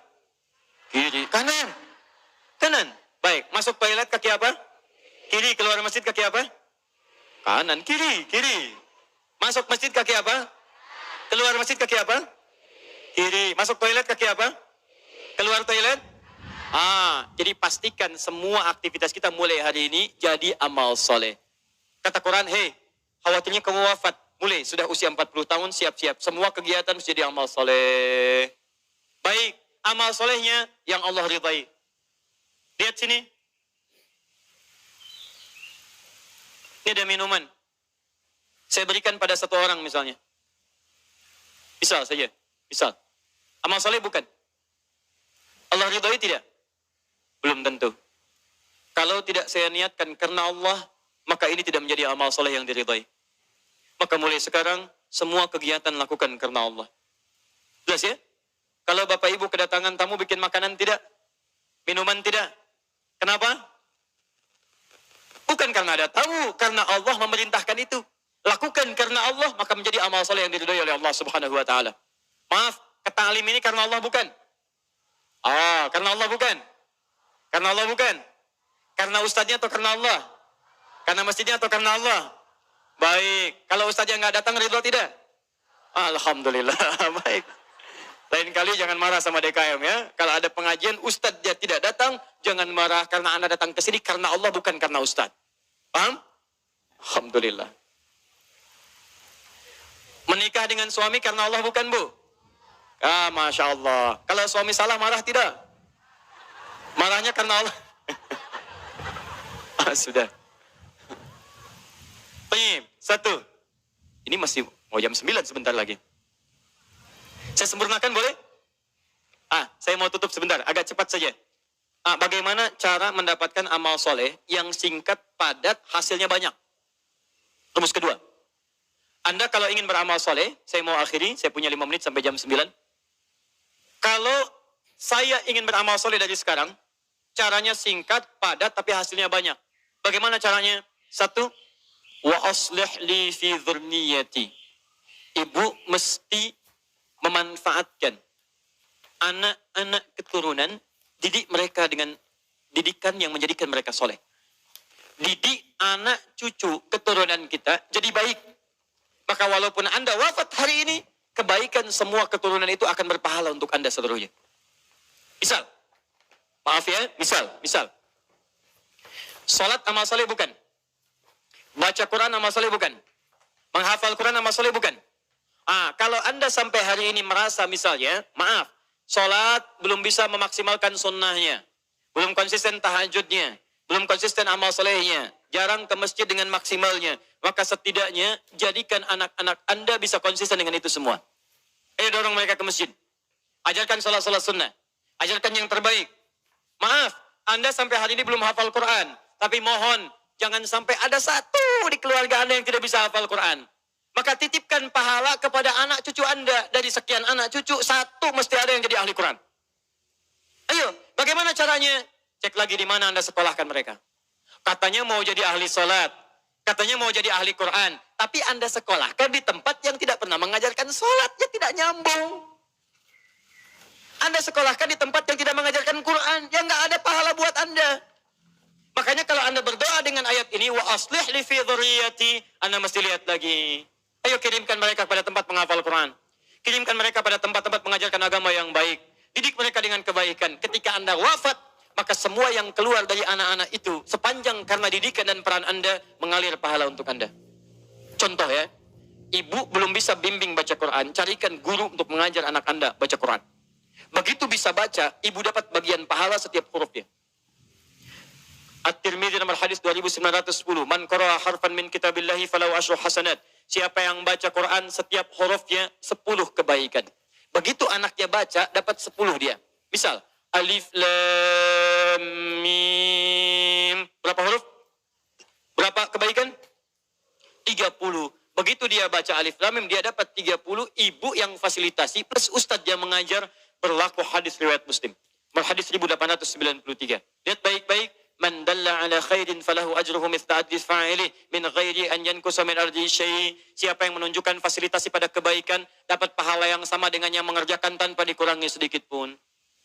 Kiri. Kanan. Baik, masuk toilet kaki apa? Kiri. Keluar masjid kaki apa? Kanan. Kiri. Masuk masjid kaki apa? Keluar masjid kaki apa? Kiri. Masuk toilet kaki apa? Keluar toilet? Jadi pastikan semua aktivitas kita mulai hari ini jadi amal soleh. Kata Quran, hei, khawatirnya kamu wafat. Mulai, sudah usia 40 tahun, siap-siap. Semua kegiatan mesti jadi amal soleh. Baik, amal solehnya yang Allah ridai. Lihat sini. Ini ada minuman. Saya berikan pada satu orang misalnya. Misal saja. Amal soleh bukan? Allah ridai tidak? Belum tentu. Kalau tidak saya niatkan karena Allah, maka ini tidak menjadi amal soleh yang diridai. Maka mulai sekarang, semua kegiatan lakukan karena Allah. Jelas ya? Kalau Bapak Ibu kedatangan tamu bikin makanan tidak? Minuman tidak? Kenapa? Bukan karena ada tamu, karena Allah memerintahkan itu. Lakukan karena Allah, maka menjadi amal soleh yang diridai oleh Allah Subhanahu wa Ta'ala. Maaf, keta'lim ini karena Allah bukan? Karena Allah bukan? Karena Allah bukan? Karena ustadznya atau karena Allah? Karena masjidnya atau karena Allah? Baik, kalau ustadznya nggak datang ridho tidak? Alhamdulillah, baik. Lain kali jangan marah sama DKM ya. Kalau ada pengajian ustadznya tidak datang, jangan marah karena Anda datang ke sini karena Allah bukan karena ustadz. Paham? Alhamdulillah. Menikah dengan suami karena Allah bukan, Bu? Masya Allah. Kalau suami salah marah tidak? Marahnya karena Allah. Sudah. Baik, 1. Ini masih mau jam 9 sebentar lagi. Saya sempurnakan boleh? Saya mau tutup sebentar, agak cepat saja. Bagaimana cara mendapatkan amal soleh yang singkat, padat, hasilnya banyak? Rumus kedua. Anda kalau ingin beramal soleh, saya mau akhiri, saya punya 5 menit sampai jam 9. Kalau saya ingin beramal soleh dari sekarang, caranya singkat, padat, tapi hasilnya banyak. Bagaimana caranya? 1. Wa aslih li fi dzurniyyati. Ibu mesti memanfaatkan anak-anak keturunan, didik mereka dengan didikan yang menjadikan mereka soleh. Didik anak cucu keturunan kita jadi baik. Maka walaupun Anda wafat hari ini, kebaikan semua keturunan itu akan berpahala untuk Anda seluruhnya. Misal, maaf ya, misal. Salat amal soleh bukan? Baca Quran amal soleh bukan? Menghafal Quran amal soleh bukan? Kalau Anda sampai hari ini merasa misalnya, maaf, sholat belum bisa memaksimalkan sunnahnya, belum konsisten tahajudnya, belum konsisten amal solehnya, jarang ke masjid dengan maksimalnya, maka setidaknya jadikan anak-anak Anda bisa konsisten dengan itu semua. Dorong mereka ke masjid. Ajarkan sholat-sholat sunnah. Ajarkan yang terbaik. Maaf, Anda sampai hari ini belum hafal Quran, tapi mohon, jangan sampai ada satu di keluarga Anda yang tidak bisa hafal Quran. Maka titipkan pahala kepada anak cucu Anda. Dari sekian anak cucu, satu mesti ada yang jadi ahli Quran. Ayo, bagaimana caranya? Cek lagi di mana Anda sekolahkan mereka. Katanya mau jadi ahli sholat. Katanya mau jadi ahli Quran. Tapi Anda sekolahkan di tempat yang tidak pernah mengajarkan sholat. Yang tidak nyambung. Anda sekolahkan di tempat yang tidak mengajarkan Quran. Yang nggak ada pahala buat Anda. Makanya kalau Anda berdoa dengan ayat ini. Wa aslih li fi dhurriyyati. Anda mesti lihat lagi. Ayo kirimkan mereka pada tempat menghafal Quran. Kirimkan mereka pada tempat-tempat mengajarkan agama yang baik. Didik mereka dengan kebaikan. Ketika Anda wafat, maka semua yang keluar dari anak-anak itu, sepanjang karena didikan dan peran Anda, mengalir pahala untuk Anda. Contoh ya, ibu belum bisa bimbing baca Quran, carikan guru untuk mengajar anak Anda baca Quran. Begitu bisa baca, ibu dapat bagian pahala setiap hurufnya. At-Tirmidzi nomor hadis 2910. Man qara'a harfan min kitabillahi falahu asyru hasanat. Siapa yang baca Quran setiap hurufnya 10 kebaikan. Begitu anaknya baca dapat 10 dia. Misal alif lam mim. Berapa huruf? Berapa kebaikan? 30. Begitu dia baca alif lam mim dia dapat 30. Ibu yang fasilitasi plus ustadz yang mengajar berlaku hadis riwayat Muslim. Hadis 1893. Lihat baik-baik. Man dalla ala khairin falahu ajruhu mithla ajri fa'ili min ghairi an yankusa min ardi syai'. Siapa yang menunjukkan fasilitasi pada kebaikan dapat pahala yang sama dengan yang mengerjakan tanpa dikurangi sedikit pun.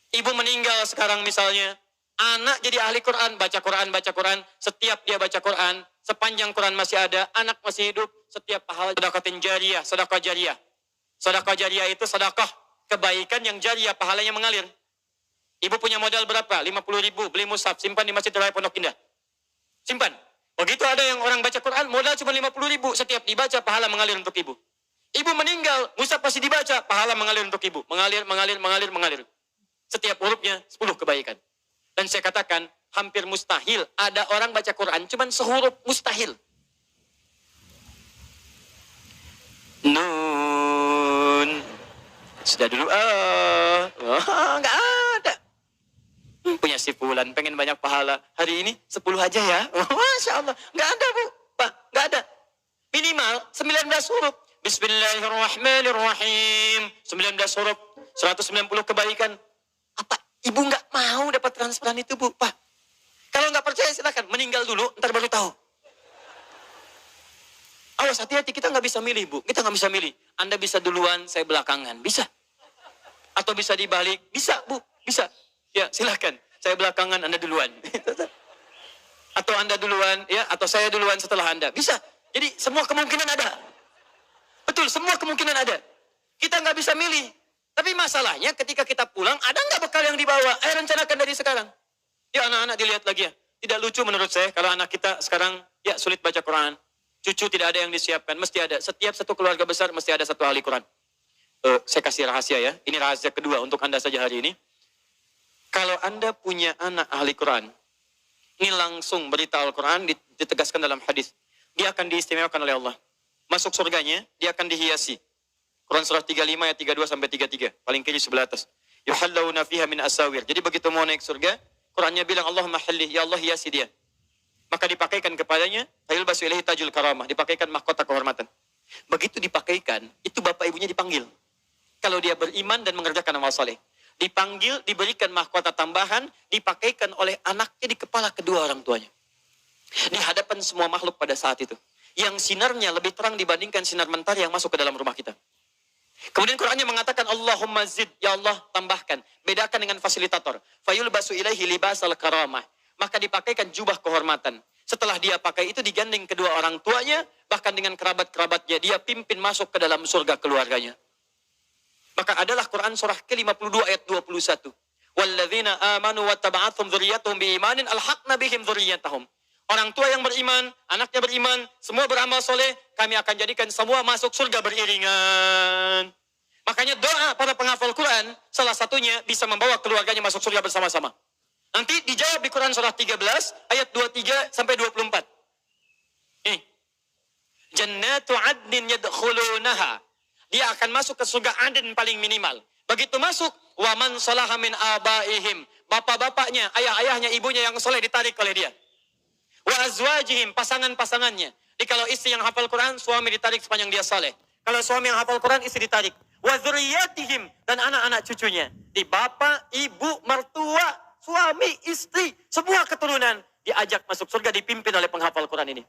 Ibu meninggal sekarang misalnya, anak jadi ahli Quran, baca Quran. Setiap dia baca Quran, sepanjang Quran masih ada, anak masih hidup, setiap pahala sedekatin jariyah, sedekah jariyah. Sedekah jariyah itu sedekah kebaikan yang jariyah, pahalanya mengalir. Ibu punya modal berapa? 50.000, beli mushaf, simpan di Masjid Raya Pondok Indah. Simpan. Begitu ada yang orang baca Quran, modal cuma 50.000, setiap dibaca pahala mengalir untuk ibu. Ibu meninggal, mushaf pasti dibaca, pahala mengalir untuk ibu. Mengalir. Setiap hurufnya 10 kebaikan. Dan saya katakan, hampir mustahil ada orang baca Quran cuma sehuruf, mustahil. Nun. Sudah dulu, enggak ada. Punya si Fulan, pengen banyak pahala. Hari ini 10 aja ya. Masya Allah. Enggak ada bu. Pak, enggak ada. Minimal 19 huruf. Bismillahirrahmanirrahim. 19 huruf. 190 kebaikan. Apa ibu enggak mau dapat transferan itu bu? Pak, kalau enggak percaya silakan. Meninggal dulu, ntar baru tahu. Awas hati-hati, kita enggak bisa milih bu. Kita enggak bisa milih. Anda bisa duluan, saya belakangan. Bisa. Atau bisa dibalik. Bisa bu, bisa. Ya, silakan. Saya belakangan, Anda duluan. Atau Anda duluan, ya, atau saya duluan setelah Anda. Bisa. Jadi semua kemungkinan ada. Betul, semua kemungkinan ada. Kita nggak bisa milih. Tapi masalahnya ketika kita pulang, ada nggak bekal yang dibawa? Ayo rencanakan dari sekarang. Ya anak-anak dilihat lagi ya. Tidak lucu menurut saya kalau anak kita sekarang ya sulit baca Quran. Cucu tidak ada yang disiapkan, mesti ada. Setiap satu keluarga besar mesti ada satu ahli Quran. Saya kasih rahasia ya. Ini rahasia kedua untuk Anda saja hari ini. Kalau Anda punya anak ahli Quran, ini langsung berita Al-Quran ditegaskan dalam hadis. Dia akan diistimewakan oleh Allah. Masuk surganya, dia akan dihiasi. Quran surah 35 ayat 32 sampai 33. Paling kiri sebelah atas. Yuhallawna fiha min asawir. Jadi begitu mau naik surga, Qurannya bilang Allahumma hallih, ya Allah hiasi dia. Maka dipakaikan kepadanya, fayulbasu ilaihi tajul karamah. Dipakaikan mahkota kehormatan. Begitu dipakaikan, itu bapak ibunya dipanggil. Kalau dia beriman dan mengerjakan amal saleh. Dipanggil, diberikan mahkota tambahan, dipakaikan oleh anaknya di kepala kedua orang tuanya. Di hadapan semua makhluk pada saat itu. Yang sinarnya lebih terang dibandingkan sinar mentari yang masuk ke dalam rumah kita. Kemudian Qurannya mengatakan, Allahumma zid, ya Allah tambahkan. Bedakan dengan fasilitator. Fayulbasu ilaihi libasal karamah. Maka dipakaikan jubah kehormatan. Setelah dia pakai itu digandeng kedua orang tuanya, bahkan dengan kerabat-kerabatnya. Dia pimpin masuk ke dalam surga keluarganya. Maka adalah Quran surah ke-52 ayat 21. Walladzina amanu wattaba'athum dzurriyyatuhum biimanin alhaqna bihim dzurriyyatahum. Orang tua yang beriman, anaknya beriman, semua beramal soleh, kami akan jadikan semua masuk surga beriringan. Makanya doa para penghafal Quran, salah satunya bisa membawa keluarganya masuk surga bersama-sama. Nanti dijawab di Quran surah 13 ayat 23 sampai 24. Ini. Jannatu adnin yadkhulunaha. Dia akan masuk ke surga Aden paling minimal. Begitu masuk, waman salaha min abaihim. Bapak-bapaknya, ayah-ayahnya, ibunya yang soleh ditarik oleh dia. Wa azwajihim, pasangan-pasangannya. Jadi kalau istri yang hafal Quran, suami ditarik sepanjang dia saleh. Kalau suami yang hafal Quran, istri ditarik. Wa dzurriyyatihim, dan anak-anak cucunya. Di bapak, ibu, mertua, suami, istri, semua keturunan diajak masuk surga, dipimpin oleh penghafal Quran ini.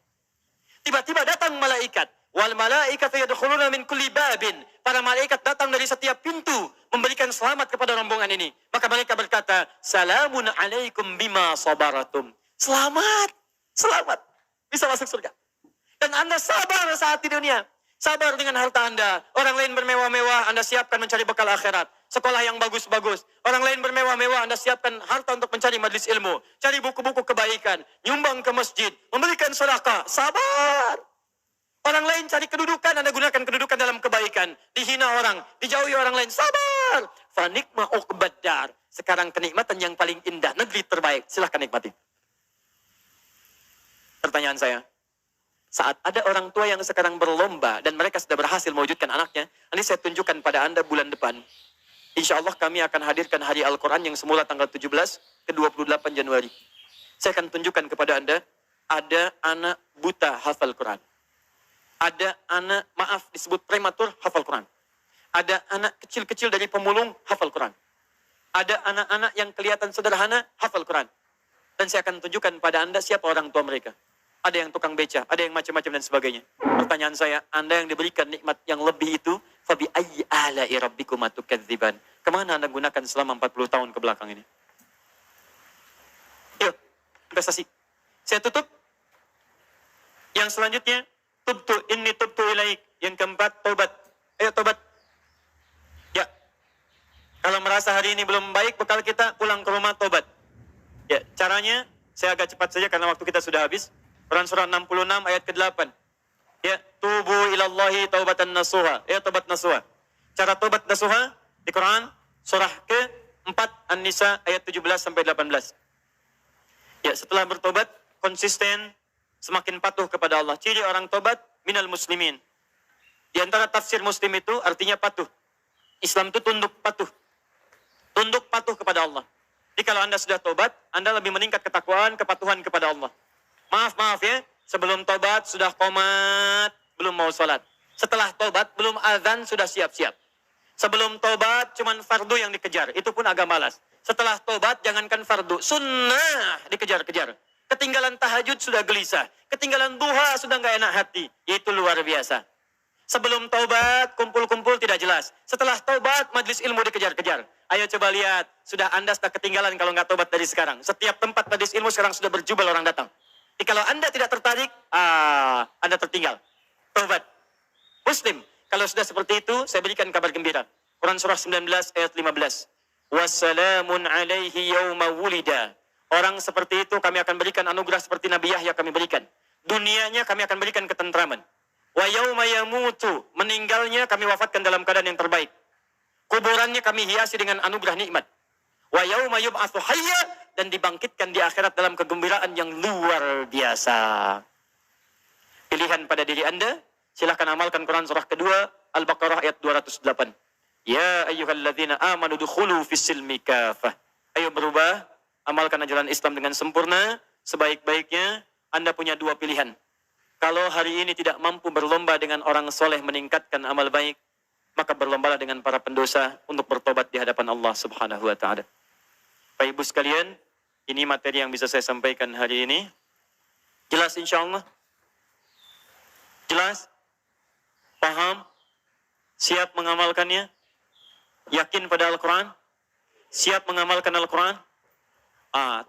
Tiba-tiba datang malaikat. Wal malaikatu yadkhuluna min kulli babin. Para malaikat datang dari setiap pintu memberikan selamat kepada rombongan ini. Maka mereka berkata, "Salamun alaikum bima sabaratum." Selamat, selamat. Bisa masuk surga. Dan Anda sabar saat di dunia. Sabar dengan harta Anda. Orang lain bermewah-mewah, Anda siapkan mencari bekal akhirat. Sekolah yang bagus-bagus. Orang lain bermewah-mewah, Anda siapkan harta untuk mencari majlis ilmu. Cari buku-buku kebaikan. Nyumbang ke masjid. Memberikan sedekah. Sabar. Orang lain cari kedudukan, Anda gunakan kedudukan dalam kebaikan. Dihina orang, dijauhi orang lain. Sabar. Fanikma uqbaddar. Sekarang kenikmatan yang paling indah. Negeri terbaik. Silahkan nikmati. Pertanyaan saya. Saat ada orang tua yang sekarang berlomba dan mereka sudah berhasil mewujudkan anaknya, nanti saya tunjukkan pada Anda bulan depan. Insya Allah kami akan hadirkan hari Al-Quran yang semula tanggal 17 ke 28 Januari. Saya akan tunjukkan kepada Anda, ada anak buta hafal Quran. Ada anak, maaf disebut prematur, hafal Quran. Ada anak kecil-kecil dari pemulung, hafal Quran. Ada anak-anak yang kelihatan sederhana, hafal Quran. Dan saya akan tunjukkan pada Anda siapa orang tua mereka. Ada yang tukang beca, ada yang macam-macam dan sebagainya. Pertanyaan saya, Anda yang diberikan nikmat yang lebih itu, fabi ayyi ala'i rabbikuma tukadziban. Kemana Anda gunakan selama 40 tahun ke belakang ini? Yuk, investasi. Saya tutup. Yang selanjutnya, inni tubtu ilaik. Yang keempat, tobat. Ayo tobat. Ya. Kalau merasa hari ini belum baik, bekal kita pulang ke rumah tobat. Ya, caranya, saya agak cepat saja karena waktu kita sudah habis. Quran surah 66 ayat ke-8. Ya, tubu ilallahi taubatan nasuha. Ya, tobat nasuha. Cara tobat nasuha di Quran surah ke-4 An-Nisa ayat 17 sampai 18. Ya, setelah bertobat konsisten, semakin patuh kepada Allah. Ciri orang tobat minal muslimin. Di antara tafsir muslim itu artinya patuh. Islam itu tunduk patuh. Tunduk patuh kepada Allah. Jadi kalau Anda sudah tobat, Anda lebih meningkat ketakwaan, kepatuhan kepada Allah. Maaf ya, sebelum tobat sudah qomat, belum mau sholat. Setelah tobat, belum azan, sudah siap-siap. Sebelum tobat, cuman fardu yang dikejar. Itu pun agak malas. Setelah tobat, jangankan fardu, sunnah dikejar-kejar. Ketinggalan tahajud sudah gelisah. Ketinggalan duha sudah nggak enak hati. Itu luar biasa. Sebelum tobat, kumpul-kumpul tidak jelas. Setelah tobat, majlis ilmu dikejar-kejar. Ayo coba lihat, sudah Anda sudah ketinggalan kalau nggak tobat dari sekarang. Setiap tempat majlis ilmu sekarang sudah berjubel orang datang. Jadi kalau Anda tidak tertarik, Anda tertinggal. Tobat. Muslim, kalau sudah seperti itu, saya berikan kabar gembira. Quran surah 19 ayat 15. Wassalamun alaihi yawma wulida. Orang seperti itu kami akan berikan anugerah seperti Nabi Yahya kami berikan. Dunianya kami akan berikan ketentraman. Wa yawma yamutu. Meninggalnya kami wafatkan dalam keadaan yang terbaik. Kuburannya kami hiasi dengan anugerah nikmat. Wa yawma yub'atsu hayya. Dan dibangkitkan di akhirat dalam kegembiraan yang luar biasa. Pilihan pada diri Anda, silahkan amalkan Quran surah kedua, Al-Baqarah ayat 208. Ya ayyuhalladzina amanu dukhulu fis-silmi kafah. Ayo berubah, amalkan ajaran Islam dengan sempurna, sebaik-baiknya. Anda punya dua pilihan. Kalau hari ini tidak mampu berlomba dengan orang soleh meningkatkan amal baik, maka berlombalah dengan para pendosa untuk bertobat di hadapan Allah Subhanahu wa Ta'ala. Bapak Ibu sekalian, ini materi yang bisa saya sampaikan hari ini. Jelas insya Allah? Jelas? Paham? Siap mengamalkannya? Yakin pada Al-Quran? Siap mengamalkan Al-Quran?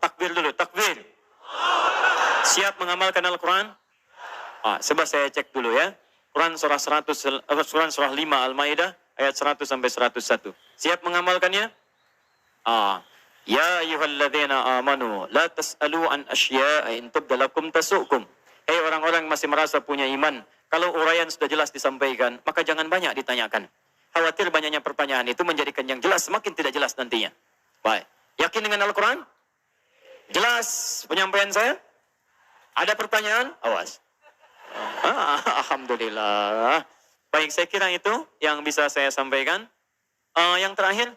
Takbir dulu, takbir. Siap mengamalkan Al-Quran? Coba saya cek dulu ya. Quran surah 5 Al-Maidah ayat 100 sampai 101. Siap mengamalkannya? Ya ayyuhalladzina amanu la tas'alu an asya'a in tubda lakum tasu'kum. Hei orang-orang yang masih merasa punya iman, kalau uraian sudah jelas disampaikan, maka jangan banyak ditanyakan. Khawatir banyaknya pertanyaan itu menjadikan yang jelas semakin tidak jelas nantinya. Baik. Yakin dengan Al-Quran? Jelas penyampaian saya? Ada pertanyaan? Awas. Alhamdulillah. Baik, saya kira itu yang bisa saya sampaikan. Yang terakhir,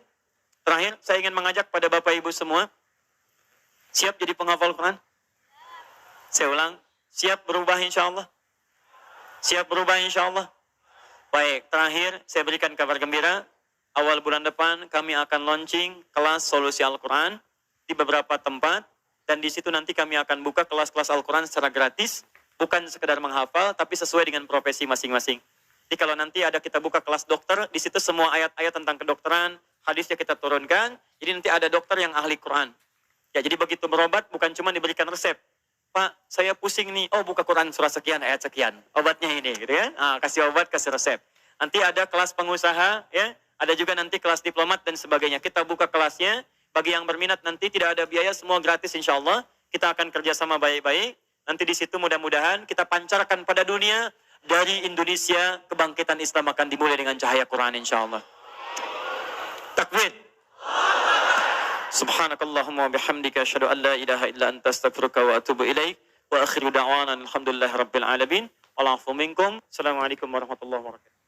saya ingin mengajak pada Bapak Ibu semua, siap jadi penghafal Quran? Saya ulang, siap berubah insya Allah? Siap berubah insya Allah? Baik, terakhir saya berikan kabar gembira. Awal bulan depan kami akan launching kelas solusi Al-Quran di beberapa tempat. Dan di situ nanti kami akan buka kelas-kelas Al-Quran secara gratis. Bukan sekedar menghafal, tapi sesuai dengan profesi masing-masing. Jadi kalau nanti ada kita buka kelas dokter, di situ semua ayat-ayat tentang kedokteran, hadisnya kita turunkan. Jadi nanti ada dokter yang ahli Quran. Ya, jadi begitu berobat bukan cuma diberikan resep. Pak, saya pusing nih. Oh, buka Quran surah sekian, ayat sekian. Obatnya ini, gitu ya. Kasih obat, kasih resep. Nanti ada kelas pengusaha, ya. Ada juga nanti kelas diplomat dan sebagainya. Kita buka kelasnya. Bagi yang berminat nanti tidak ada biaya, semua gratis insya Allah. Kita akan kerjasama baik-baik. Nanti di situ mudah-mudahan kita pancarkan pada dunia. Dari Indonesia, kebangkitan Islam akan dimulai dengan cahaya Quran insya Allah. Takbir. Subhanakallahumma wa bihamdika asyhadu an la ilaha illa anta astaghfiruka wa atubu ilaik. Wa akhiru da'wana alhamdulillahi rabbil alamin. Wal 'afwu minkum. Assalamualaikum warahmatullahi wabarakatuh.